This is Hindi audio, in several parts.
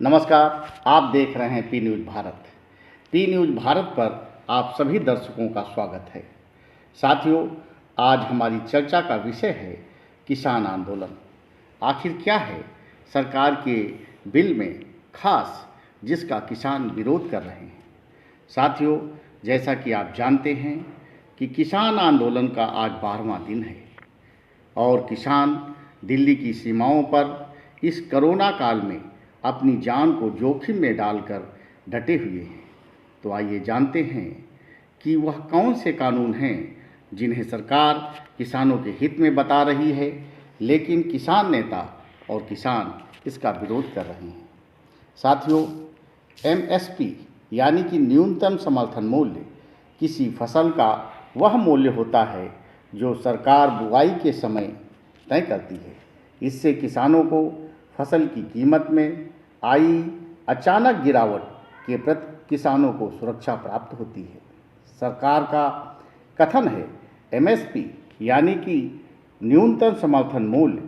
नमस्कार, आप देख रहे हैं P news Bharat. P news Bharat पर आप सभी दर्शकों का स्वागत है। साथियों, आज हमारी चर्चा का विषय है किसान आंदोलन। आखिर क्या है सरकार के बिल में खास जिसका किसान विरोध कर रहे हैं। साथियों, जैसा कि आप जानते हैं कि किसान आंदोलन का आज 12वां दिन है और किसान दिल्ली की सीमाओं पर इस कोरोना काल में अपनी जान को जोखिम में डालकर डटे हुए हैं। तो आइए जानते हैं कि वह कौन से कानून हैं जिन्हें सरकार किसानों के हित में बता रही है, लेकिन किसान नेता और किसान इसका विरोध कर रहे हैं। साथियों, एमएसपी यानी कि न्यूनतम समर्थन मूल्य किसी फसल का वह मूल्य होता है जो सरकार बुआई के समय तय करती है। इससे किसानों को फसल की कीमत में आई अचानक गिरावट के प्रति किसानों को सुरक्षा प्राप्त होती है। सरकार का कथन है एमएसपी यानी कि न्यूनतम समर्थन मूल्य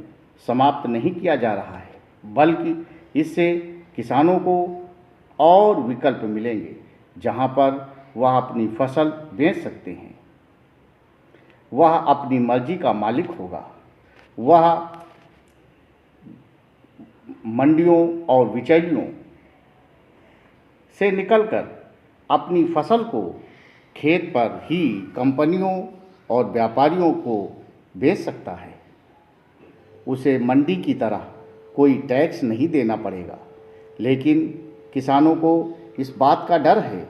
समाप्त नहीं किया जा रहा है, बल्कि इससे किसानों को और विकल्प मिलेंगे जहां पर वह अपनी फसल बेच सकते हैं। वह अपनी मर्जी का मालिक होगा। वह मंडियों और बिचौलियों से निकलकर अपनी फसल को खेत पर ही कंपनियों और व्यापारियों को बेच सकता है। उसे मंडी की तरह कोई टैक्स नहीं देना पड़ेगा, लेकिन किसानों को इस बात का डर है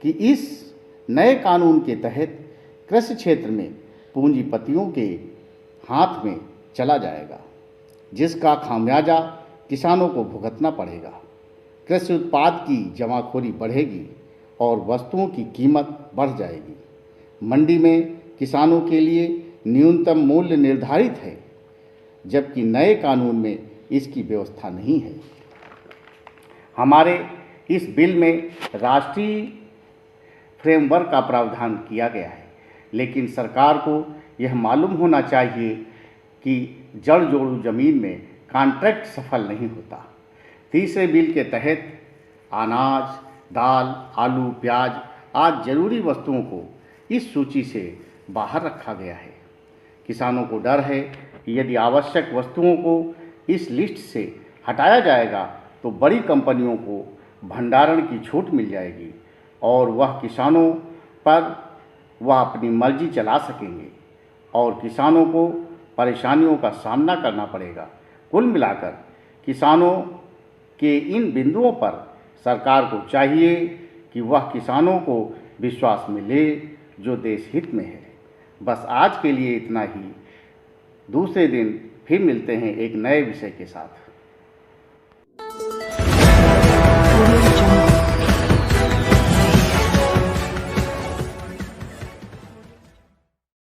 कि इस नए कानून के तहत कृषि क्षेत्र में पूंजीपतियों के हाथ में चला जाएगा, जिसका खामियाजा किसानों को भुगतना पड़ेगा। कृषि उत्पाद की जमाखोरी बढ़ेगी और वस्तुओं की कीमत बढ़ जाएगी। मंडी में किसानों के लिए न्यूनतम मूल्य निर्धारित है, जबकि नए कानून में इसकी व्यवस्था नहीं है। हमारे इस बिल में राष्ट्रीय फ्रेमवर्क का प्रावधान किया गया है, लेकिन सरकार को यह मालूम होना चाहिए कि जड़ जोड़ू जमीन में कॉन्ट्रैक्ट सफल नहीं होता। तीसरे बिल के तहत अनाज, दाल, आलू, प्याज आदि जरूरी वस्तुओं को इस सूची से बाहर रखा गया है। किसानों को डर है कि यदि आवश्यक वस्तुओं को इस लिस्ट से हटाया जाएगा तो बड़ी कंपनियों को भंडारण की छूट मिल जाएगी और वह किसानों पर वह अपनी मर्जी चला सकेंगे और किसानों को परेशानियों का सामना करना पड़ेगा। कुल मिलाकर किसानों के इन बिंदुओं पर सरकार को चाहिए कि वह किसानों को विश्वास में ले जो देश हित में है। बस आज के लिए इतना ही। दूसरे दिन फिर मिलते हैं एक नए विषय के साथ।